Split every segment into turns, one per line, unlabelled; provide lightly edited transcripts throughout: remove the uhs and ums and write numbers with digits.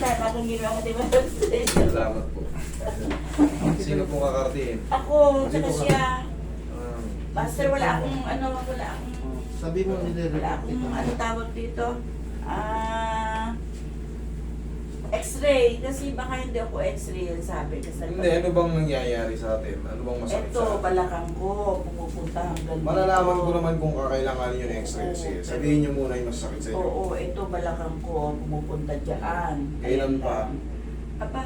Tama kung ginawa ko, di ba?
Salamat po. Sino po kakarating?
Ako, tsaka
Dito ka.
siya.
Ah,
Master, wala akong ano, wala akong...
Sabi mo,
Wala akong ano tawag dito. X-ray. Kasi baka hindi ako X-ray yung sabi. Kasi
hindi, ano bang nangyayari sa atin? Ano bang masakit
ito,
sa atin?
balakang ko. Pumupunta hanggang dito.
Malalaman ko naman kung kakailangan nyo ng x-ray. Sige, sabihin nyo muna yung masakit sa inyo.
Oo, ito balakang ko. Pumupunta dyan.
Kailan pa?
Aba,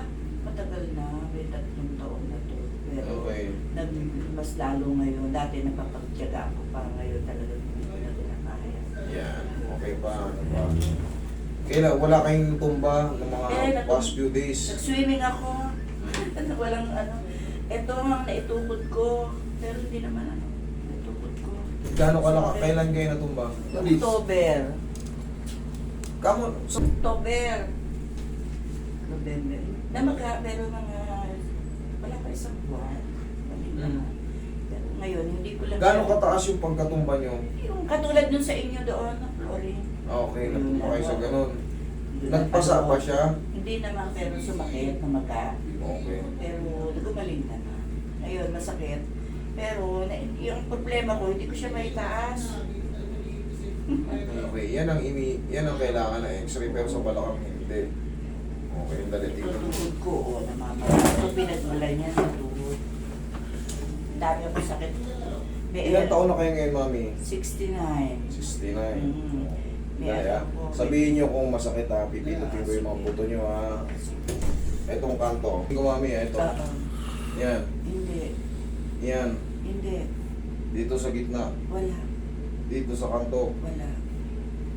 matagal na. May 3 taon na to. Pero
Okay.
mas lalo ngayon. Dati napapagtyaga ako pa. Ngayon talagang hindi ko na kinakaya.
Yan. Okay pa. Ano pa? Kailan, wala kayong tumba ng mga past few days?
Nag-swimming ako. Walang ano. Ito ang naitukod ko. Pero hindi naman ano. Naitukod ko.
Gano'n kalaka? Kailan kayo natumba?
October.
Kamo, sa...
October. November. Pero mga wala pa isang buwan. Mali naman. Pero ngayon, hindi ko lang...
Gano'n kataas yung pagkatumba nyo?
Yung katulad dun sa inyo doon, Florine.
Okay, natumba kayo sa ganun.
Hindi
Nagpasa
na-
pa siya?
Hindi naman, pero sumakit na maga.
Okay.
Pero gumaling naman. Ngayon, masakit. Pero yung problema ko, hindi ko siya maitaas.
Okay, yan ang kailangan na x-ray pero sa balakang hindi. Okay, dali
Ito
tingnan mo.
tuhod ko, namamala. Ito pinagmula niya sa tuhod. Dami ako sakit.
Ilang taon na kayo ngayon, mami?
69.
69.
May
Kaya,
ano po.
sabihin nyo kung masakit ha, pipinutin ko yung mga buto nyo ha. Etong kanto. Ito mami, ito.
Oo.
Yan.
Hindi.
Yan.
Hindi.
Dito sa gitna.
Wala.
Dito sa kanto.
Wala.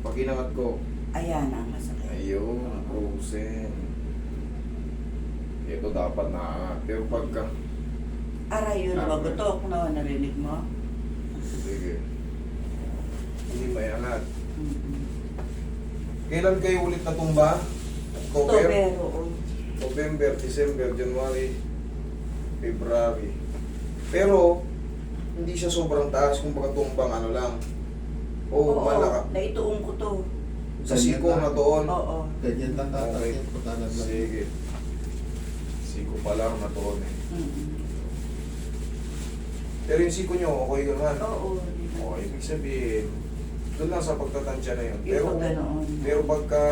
Pag inangat ko.
Ayan ang masakit.
Ayun, frozen. Ito dapat na. Pero pagka...
Aray yun, magutok na narinig mo.
Sige. Hindi may angat.
Mm-mm.
Kailan kayo ulit natumba?
October, oo.
November, December, January, February. Pero, hindi siya sobrang taas kung baka tumbang ano lang. O malaka.
Naituong ko to.
Sa siko na toon.
Oo.
Ganyan lang
Okay.
tatakit po talaga.
Sige. Siko pa lang na toon eh.
Mm-mm.
Pero yung siko nyo, okay naman.
Oo.
O, ibig sabihin, doon lang sa pagtatansya na yun.
Ito ganoon.
Pero pagka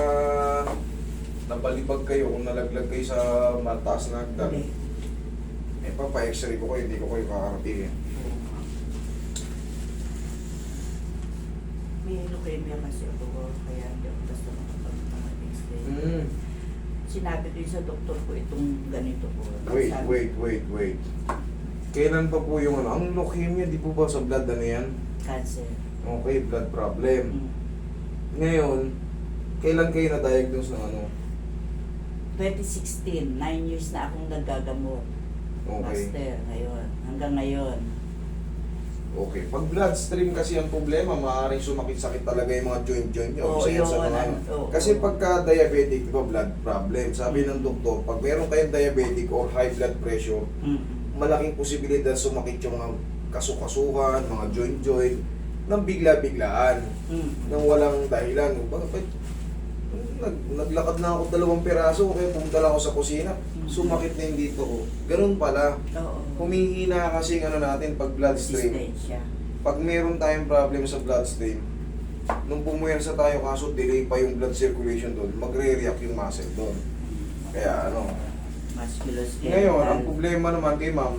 nabalibag kayo, kung nalaglag kayo sa mataas na hagdan,
Hindi.
eh papa-x-ray ko kayo, hindi ko kayo kakaratingin.
May leukemia kasi ako, kaya hindi ako basta makapag-x-ray. Sinabi ko yun sa doktor ko itong ganito ko.
Wait. Kailan pa po yung ano? Ang leukemia, di po ba sa blood ano yan?
Cancer.
Okay, blood problem.
Mm.
Ngayon, kailan kayo na-diagnose ng ano?
2016, 9 years na akong nagagamot.
Okay.
Master, ngayon. Hanggang ngayon.
Okay. Pag bloodstream kasi ang problema, maaaring sumakit-sakit talaga yung mga joint-joint nyo.
Oo,
Isa yan sa
yun,
mga
ano,
ano.
oo.
Kasi pagka diabetic, di ba, blood problem. Sabi ng doktor, pag meron kayong diabetic or high blood pressure,
Mm.
malaking posibilidad sumakit yung mga kasukasuhan, mga joint-joint, nang bigla-biglaan,
Mm.
nang walang dahilan. Bakit? Naglakad na ako 2 piraso, kaya pumunta lang ako sa kusina, sumakit na yung dito ko. Ganun pala.
Oo.
Humihina kasi ang ano natin pag bloodstream.
Resistensya.
Pag meron tayong problem sa bloodstream, nung pumuwersa tayo kaso delay pa yung blood circulation doon, magre-react yung muscle doon. Kaya ano,
Musculoskeletal.
ngayon, ang problema naman kay ma'am,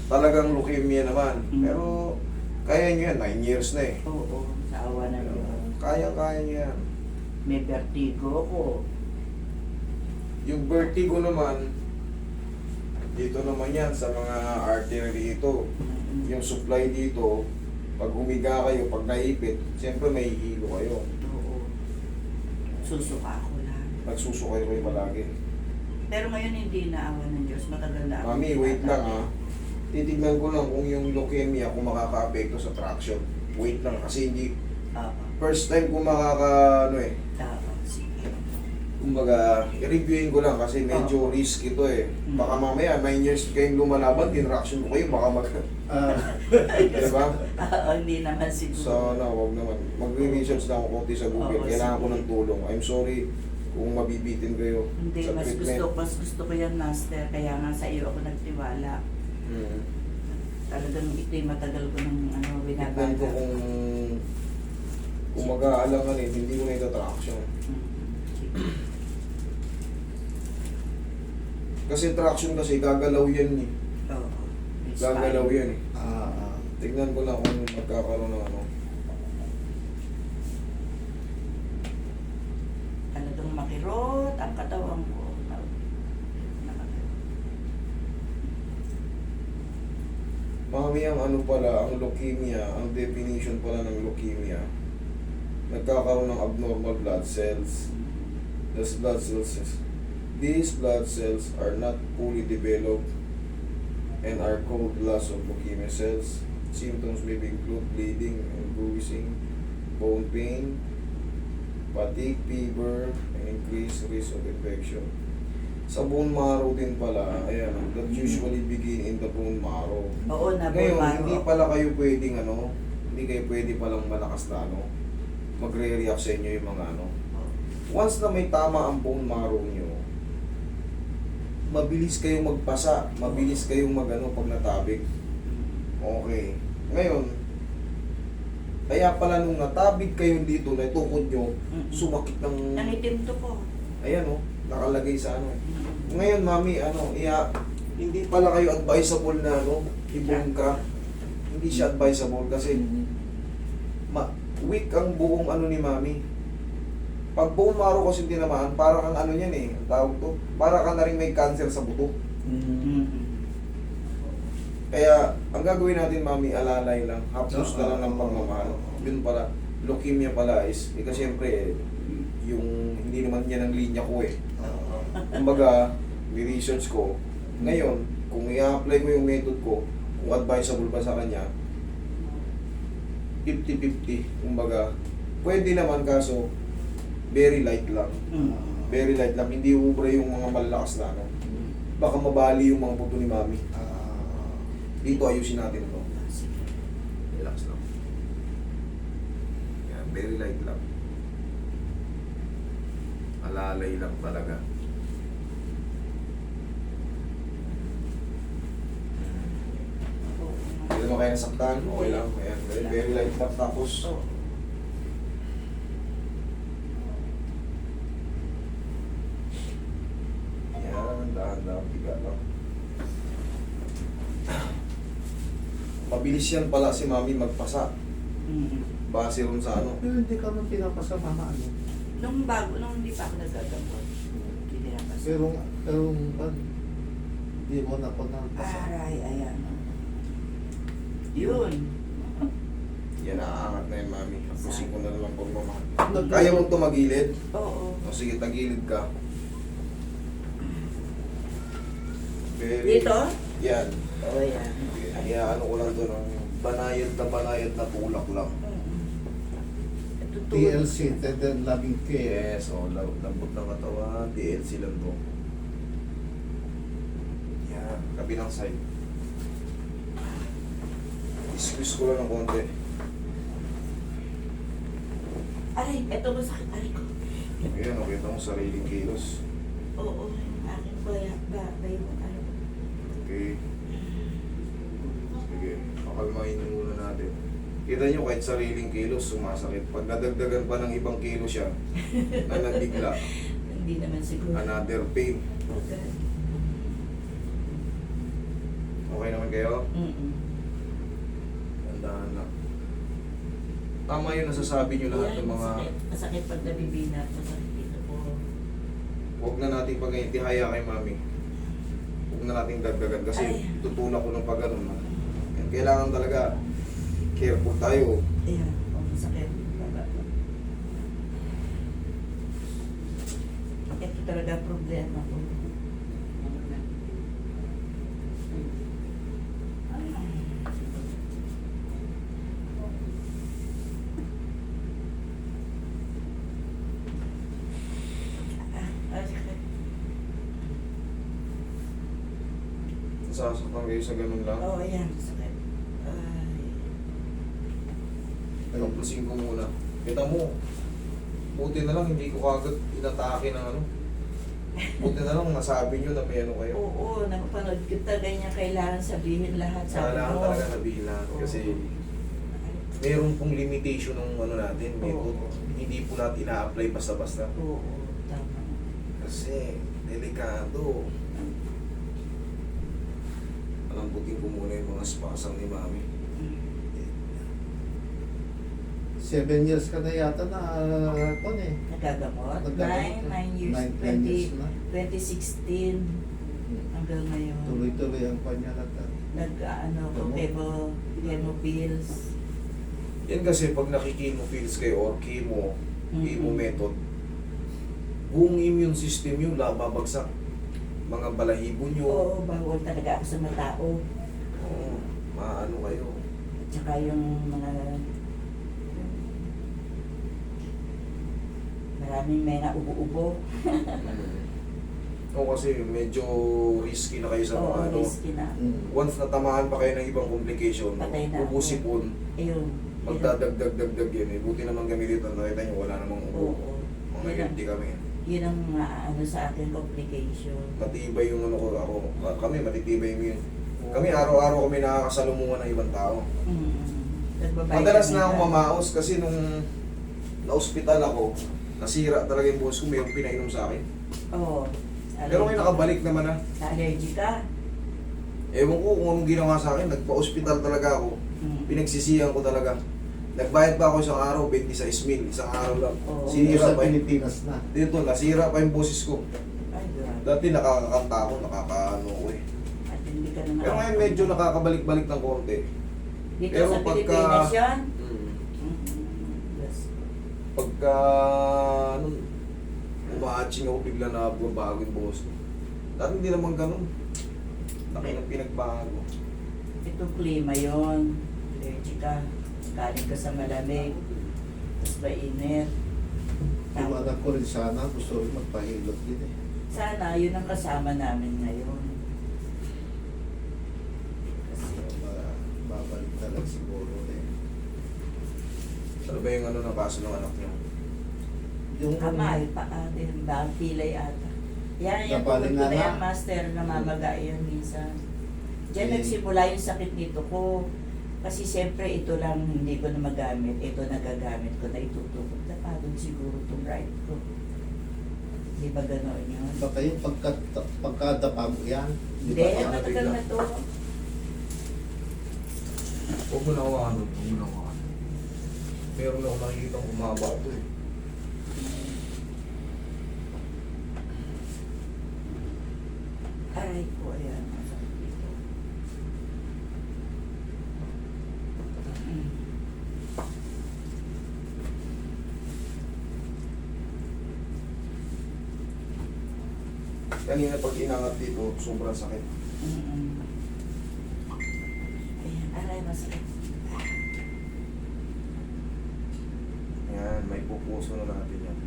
talagang leukemia naman. Pero, kaya nyo yan, 9 years na eh.
Oo, sa awa na yun.
Kaya nyo yan.
May vertigo ako.
Yung vertigo naman, dito naman yan sa mga artery dito. Yung supply dito, pag humiga kayo, pag naipit, siyempre may hilo kayo.
Oo. Susuka ako lang.
Nagsusukay kayo palagi.
Pero ngayon hindi na awa ng Diyos. Matagal na ako.
Mami, wait lang ha. Titignan ko lang kung yung leukemia kung makaka-apekto sa traction. Wait lang kasi hindi
Oo.
first time ko ano eh.
Oo. Sige.
kumbaga, i-reviewin ko lang kasi medyo risk ito eh. Baka mamaya, 9 years kayong lumalaban, tinraction ko kayo, baka mag... diba?
Hindi naman siguro.
So, no, wag naman. Magre-research lang ako konti sa Google.
Oo,
Kailangan ko
sige.
ng tulong. I'm sorry kung mabibitin kayo
Hindi,
sa
mas
treatment.
gusto ko yan, master. Kaya nga sa iyo ako nagtiwala.
Hmm.
Talagang ito'y matagal ko ng
Tignan ko
binabaga.
kung mag-aalangan eh, hindi ko na ito traction. Kasi traction kasi, gagalaw yan eh.
Oo.
Gagalaw yan eh. Tignan ko lang kung magkakaroon ng ano.
Talagang makirot ang katawan ko.
Mami, ang ano pala, ang leukemia, ang definition pala ng leukemia, nagkakaroon ng abnormal blood cells. These blood cells are not fully developed and are called loss of leukemia cells. Symptoms may include bleeding and bruising, bone pain, fatigue, fever, and increased risk of infection. Sa bone marrow din pala, ayan, that usually begin in the bone marrow.
Oo, na
Ngayon,
bumaro.
hindi pala kayo pwedeng hindi kayo pwede palang malakas na magre-react sa inyo yung mga Once na may tama ang bone marrow nyo, mabilis kayong magpasa, mabilis kayong pag natabig. Okay. Ngayon, kaya pala nung natabig kayo dito, natukod nyo, sumakit ng...
Nangitim to ko.
Ayan nakalagay sa Ngayon, mami, hindi pala kayo advisable na ibon ka. Hindi siya advisable kasi weak ang buong ni mami. Pag bone marrow kasi tinamaan, para kang yan eh, ang tawag to, para ka na rin may cancer sa buto. Kaya, ang gagawin natin, mami, alalay lang, haplos na lang ng pagmamahal. Yun pala, leukemia pala is, kasi syempre, yung hindi naman yan ang linya ko eh. Kumbaga, research ko. Ngayon, kung i-apply ko yung method ko, kung advisable ba sa kanya, 50-50. Kumbaga, pwede naman kaso, very light lang. Very light lang. Hindi ubra yung mga malalakas na Baka mabali yung mga buto ni mami. Dito ayusin natin ito. Relax lang. Yan, very light lang. Alalay lang talaga. Hindi naman kayo nasaktan. Okay lang. Ayan, very light lang. Tapos, yan, dahan-dahan, biga lang. Mabilis yan pala si mami magpasa. Base ron sa
Pero hindi ka man pinapasama
Nung hindi pa ako nagagamot. Hindi na pa.
Pero hindi mo na po napasama.
Aray, ayan. Yun.
Yan, naaangat na yun, mami. Hapusin ko na naman pagmamahal.
Nag-
Kaya mong tumagilid?
Oo.
O sige, tagilid ka. Very...
Dito?
Yan.
Oo, yan.
Kaya ano ko lang doon, ang banayad na tulak lang.
Ito to.
TLC, Tender Loving Care.
Yes, lambot ng katawan, DLC lang to. Yan, kabilang side. Squeeze ko lang ng konti.
Aray, ito masakit. Aray ko.
Ayan, okay ito ang sariling kilos.
Oo, yung aking ba yung
Okay. Sige, pakalmahin na muna natin. Kita nyo kahit sariling kilos, sumasakit. Pag nadagdagan pa ng ibang kilos siya, na nabigla,
Hindi naman siguro.
another pain.
Okay.
Okay naman kayo?
Mm-mm.
Tandaan lang. Tama yun nasasabi nyo lahat ng mga...
Masakit pag nabibinat. Masakit dito po.
Huwag na nating pag-iintihaya kay mami. Huwag na nating dagdagan kasi
Ay.
tutulak ko ng pag-anon. Kailangan talaga careful tayo.
Ayan, masakit. Ito talaga problema ko.
Nasasaktan kayo sa ganun lang.
Oo, ayan. Sakit. Ay.
Tapusin ko muna. Kita mo, buti na lang hindi ko kagad inatake ng ano. Buti na lang nasabi nyo na may ano kayo.
Oo, napapanood kita ganyan. Kailangan sabihin lahat. Sabi
Kailangan
mo.
talaga nabilang
Oo.
kasi meron pong limitation ng ano natin, method.
Oo.
Hindi po natin ina-apply basta-basta.
Oo, tama.
Kasi delikado. Alambutin ko muna yung mga spasang ni Mami.
7 years ka na yata na kon eh.
Nagagamot?
Nagagamot.
9 years.
9 years na.
2016 hanggang ngayon.
Tuloy-tuloy ang kanya na.
Nag-ano ko,
Gamot.
chemo pills.
Yan kasi pag nakikimo pills kayo or chemo
Mhm.
method, buong immune system yun babagsak. Mga balahibo nyo.
Oo, bawal talaga ako sa mga tao.
Oo, maano kayo.
At saka yung mga maraming mga ubo-ubo.
Oo, kasi medyo risky na kayo sa mga
Oo,
ano.
risky na.
Once natamaan pa kayo ng ibang complication,
Patay na ako.
ubusipon,
Ayun.
magdadagdag yun eh. Buti naman kami dito, nakita nyo, wala namang ubo.
Oo.
Mga
Yun ang-
hindi kami.
Yun ang ano sa akin, complication.
Matibay yung ano ko, kami matitibay yung yun. Kami araw-araw kami nakakasalubungan ng ibang tao.
Nagbabayad
Madalas
kami
na akong mamaos kasi nung na-hospital ako, nasira talaga yung buhos ko, mayroong pinainom sa akin.
Oo.
Pero may nakabalik naman na.
Na-allergy ka?
Ewan ko kung anong ginawa sa akin, nagpa-hospital talaga ako.
Mm.
Pinagsisihan ko talaga. Nagbayad pa ako isang araw, 26,000, isang araw lang.
Oo.
Sinira
Sa
pa yung,
Pilipinas na.
dito, nasira pa yung boses ko.
Ay, grabe.
Dati nakakakanta ako, nakakaano ko eh.
At hindi ka naman.
Pero ngayon medyo nakakabalik-balik ng konti.
Dito
pero
sa
pagka-
Pilipinas yan?
Mm.
Yes.
Pagka, ano, umaaching ako bigla na bago yung boses ko. Dati hindi naman ganun. Laki ng pinagbago.
Itong klima yon, allergy ka, galing ka sa malamig, tapos mainit.
Yung anak ko rin sana, gusto rin magpahilot din eh.
Sana, yun ang kasama namin ngayon. Kasi,
Babalik na lang siguro eh.
Ano ba yung ano ng kaso ng anak niyo?
Yung
kamay, paa din, pilay ata. Yan, yung
Napaling
tungkol ko na
nga.
yan, master, namamaga yan minsan. Diyan
Eh.
nagsimula yung sakit nito ko. Kasi siyempre ito lang hindi ko na magamit, ito nagagamit ko na itutukod. Napagod siguro itong right ko. Di ba gano'n yun?
Baka yung pagkadapa mo yan.
Hindi,
ba?
matagal na to.
Huwag mo na hawakan doon, huwag mo na hawakan. Meron ako nakikita kong umaba ito eh.
Aray ko, ayan. Masakit dito. Mm.
Kanina pag inangat dito, sobrang sakit.
Mm-mm. Ayan, aray, masakit.
Yan, may pupuso na natin yan.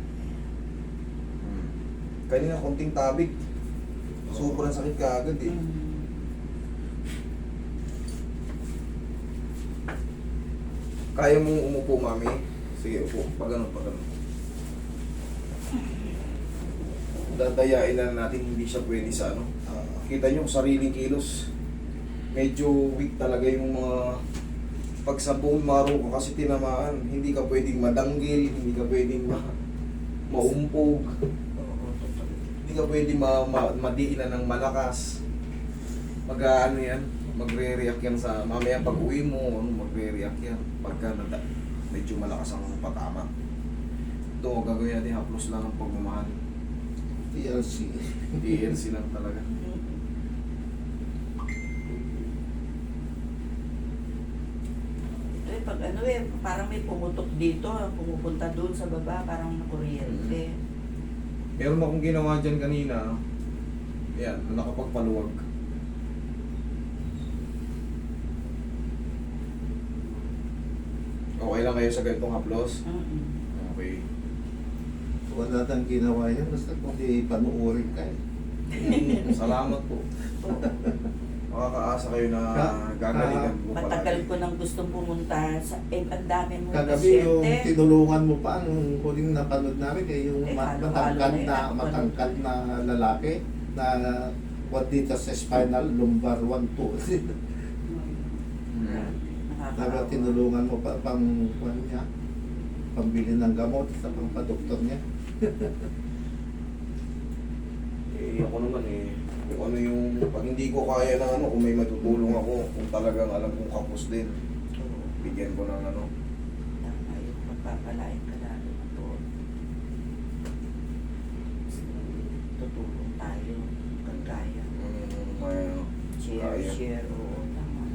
Kanina konting tabig. Sobrang sakit ka agad eh.
Mm.
Kaya mong umupo, mami? Sige, upo. Pag ganun, pag ganun. Dadayain na natin, hindi siya pwede sa ano. Kita nyo, sariling kilos. Medyo weak talaga yung mga pag sa bone marrow ka kasi tinamaan, hindi ka pwedeng madanggil, hindi ka pwedeng maumpog, hindi ka pwedeng madiinan ng malakas. Mag-ano yan, magre-react yan sa mamaya pag uwi mo, magre-react yan pagka medyo malakas ang patama. Ito, gagawin natin haplos lang ng pagmamahal.
TLC.
DLC lang talaga.
Ito eh, pag ano eh, parang may pumutok dito, pumupunta doon sa baba, parang nakuryente.
Meron akong ginawa dyan kanina. Yan, nakapagpaluwag. Okay lang kayo sa ganitong haplos?
Mm-mm.
Okay.
Wala nang ginawa yan, basta kundi panuorin ka eh.
Salamat po.
Oo.
makakaasa kayo na gagalingan mo
Matagal
palagi.
ko nang gustong pumunta sa ang dami mo
Kagabi yung tinulungan mo pa, ang huling napanood namin yung matangkad na lalaki na what dito sa spinal lumbar 1, 2. Dapat tinulungan mo pa pang niya, pambili ng gamot sa pampadoktor niya.
Ako naman kung ano yung, pag hindi ko kaya ng ano, kung may matutulong ako, kung talagang alam kong kapos din, bigyan ko ng ano.
Tama yung magpapalain ka lalo na to. Tutulong tayo kung kaya. Share, oo, tama.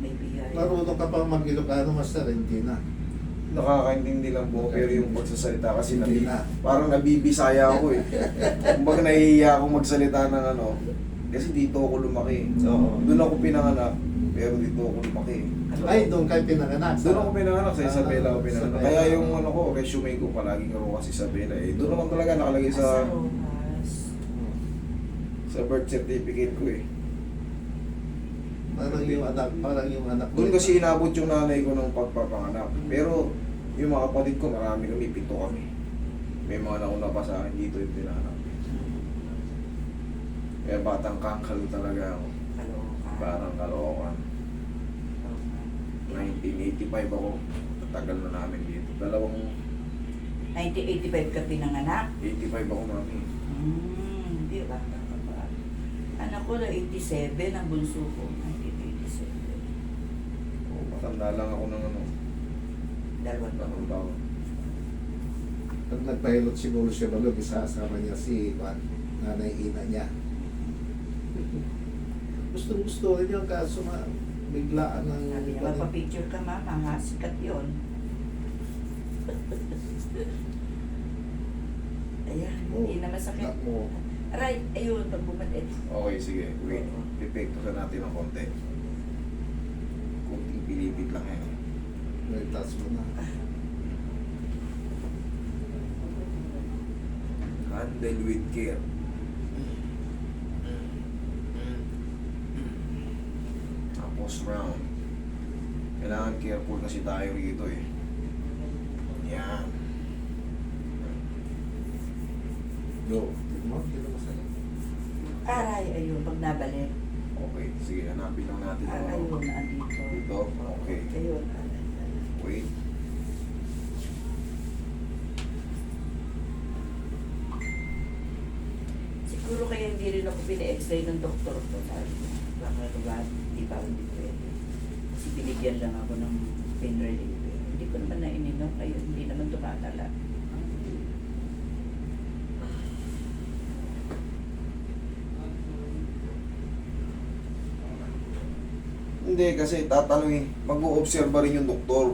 Maybe
Marunong ka pa mag-Ilocano, Master, hindi na.
Nakakaintindi lang po, pero yung pagsasalita kasi
Hindi na.
parang nabibisaya ako Kumbaga nahihiya akong magsalita ng ano, kasi dito ako lumaki.
Oo.
Doon ako pinanganak, pero dito ako lumaki.
Ay, doon kayo pinanganak.
Doon ako pinanganak, sa Isabela ako pinanganak.
Isabela.
Kaya yung ano ko, resume ko palaging Rojas Isabela Doon naman talaga nakalagay
Sa
sa
Rojas.
birth certificate ko
Parang yung anak.
Doon kasi inabot yung nanay ko ng pagpapanganak. Pero yung mga kapatid ko, marami kami, 7 kami. May mga nauna pa sa akin dito yung pinanganak. Kaya batang kangkalo talaga ako.
Caloocan.
Parang Caloocan. 1985 ako. Tagal na namin dito.
1985 ka pinanganak?
85 ako, mami.
Hindi ba? Anak ko na 87, ang bunso ko. 1987.
Matanda lang ako ng ano.
Dalawang taon.
Taon.
Pag nagpahilot siguro siya balog, isasama niya si Juan, nanay ina niya. Gusto rin yung kaso na biglaan ng...
Sabi niya, mapapicture ka mama, ha? Sikat yun. Ayan, hindi na masakit.
Oo.
Right, ayun, pag bumalik.
Okay, sige. Wait. Pipektosan natin ng konti. Kunting pilipit lang yan.
May touch mo na.
Handle with care. Tapos round. Kailangan careful kasi tayo rito Yan.
Go. Hindi na masakit.
Aray, ayun, pag nabalik.
Okay, sige. Hanapin lang natin ang
Ayun, andito.
Dito? Okay.
Ayun.
Wait.
Siguro kaya hindi rin ako pina-x-ray ng doktor ko. Sabi ko, baka hindi pwede. Kasi binigyan lang ako ng pain reliever. Hindi ko naman nainom kayo, hindi naman tumatala.
Hindi, kasi tatanungin, mag-o-observe rin yung doktor.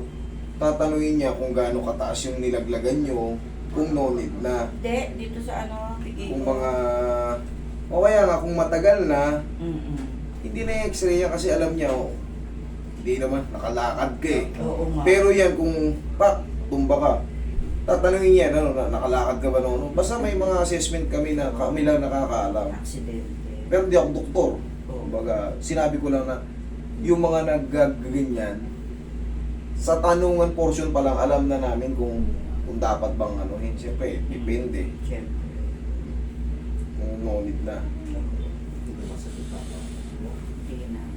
Tatanungin niya kung gaano kataas yung nilaglagan nyo, kung no need na.
Hindi, dito sa ano, bigay
Kung
ko.
mga... O kaya nga, kung matagal na,
Mm-mm.
hindi na i-x-ray yan kasi alam niya, hindi naman, nakalakad ka
Oo nga.
Pero yan, kung tumba ka, tatanungin niya, ano, nakalakad ka ba noon? Basta may mga assessment kami na kami lang nakakaalam.
Aksidente.
Pero di ako doktor.
Oo.
Kumbaga, sinabi ko lang na yung mga naggaganyan, sa tanungan portion pa lang alam na namin kung dapat bang anuhin. Siyempre, depende.
Siyempre.
Kung no need na.
Hindi na masakit na.
Hindi na.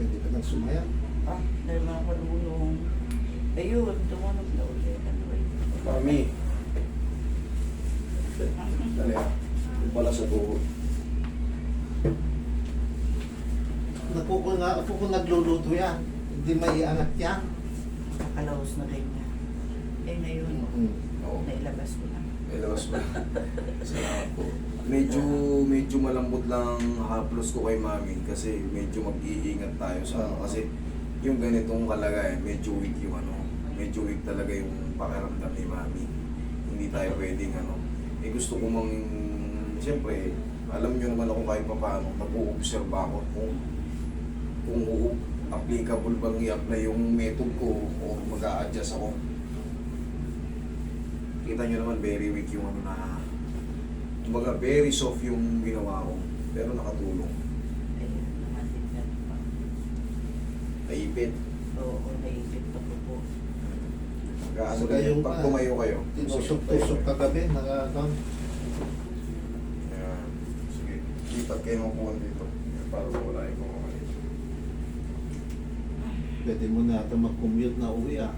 Pwede ka nang sumaya.
Dahil mga kalulong. Ayun, tumunog na ulit. Ano ba yun?
Mami, dali Yung pala sa tuhod.
Kung nagluluto yan, hindi may iangat yan.
Nakalaos na ganyan. Eh ngayon,
Oo.
nailabas ko na.
Labas mo. Salamat po. Medyo malambot lang haplos ko kay mami kasi medyo mag-iingat tayo sa kasi yung ganitong kalagayan, medyo weak yung medyo weak talaga yung pakiramdam ni mami. Hindi tayo pwedeng gusto ko siyempre, alam nyo naman ako kahit pa paano, nag-o-observe ako kung applicable bang i-apply yung method ko o mag-a-adjust ako. Kita nyo naman, very weak yung Kumbaga, very soft yung ginawa ko. Pero nakatulong.
Ayun, namatingan pa.
Naipit.
Oo, naipit pa po.
Gaano
Saka
din,
yung,
pag tumayo kayo.
Tinusok-tusok kagabi, nakakon.
Ayan. Sige. Lipat kayo ng upuan dito. Para wala yung kumakalit.
Pwede mo na ito mag-commute na uwi ah.